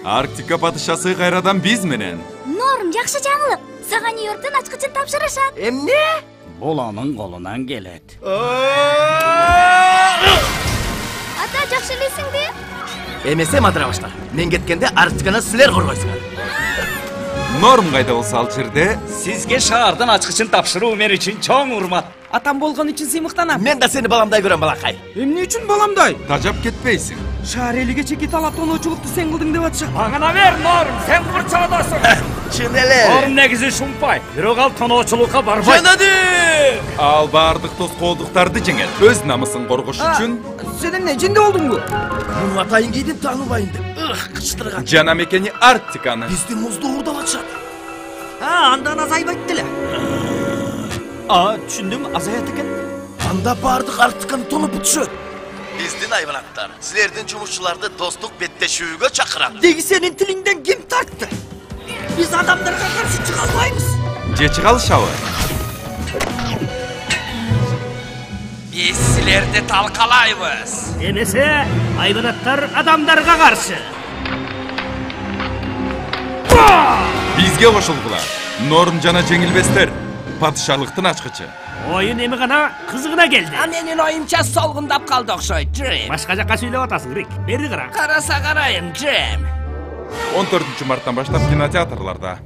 Арктика падышасы кайрадан биз менен. Норм, жакшы жаңылык. Сага Нью-Йорктон ачкычын тапшырышат. Эмне? Бул анын колунан келет. Ата, жакшы элесиңби? Эмесе мадырабаштар. Мен кеткенде Арктиканы силер коргойсуңар. Норм кайда болсо ал жерде Сизге шаардын ачкычын тапшыруу мен үчүн чоң урмат. Атам болгон үчүн сыймыктанам. Мен да сени баламдай көрөм, балакай. Эмне үчүн баламдай? тажап кетпейсиң. Шаар элиге чеки талап тоноочулукту сен кылдың деп атышат. Аңана бер, Норм, сен курчаадасың. Чын эле. Норм негизи шумпай. Бирок ал тоноочулукка барбайт. Жанады! Ал бардык тоскоолдуктарды жеңет. Өз намысын коргош үчүн Сен эмне жинде болдуңбу? Муну атайын кейдим тааныбайын деп. Кычтырган. жана мекени Арктиканы. Бизди музду уурдап атышат. Андан азайбайт деле. Түшүндүм, азаят экен. Анда бардык Арктиканы тонуп бүтүшөт. Биздин айбанаттар, силердин жумушчуларды достук беттешүүгө чакырат. Деги сенин тилиңден ким тартты? Биз адамдарга каршы чыга албайбыз. Же чыга алышабы? Биз силерди талкалайбыз. Эмесе, айбанаттар адамдарга каршы. Бизге кошулгула. Норм жана жеңилбестер. Падышалыктын ачкычы. Oyun эми гана кызыгына келди. Менин оюмча солгундап калды окшойт, Джим. Башка жакка сүйлөп атасың, Рик. Бери кара. Караса карайын, Джим. 14 марттан баштап кинотеатрларда.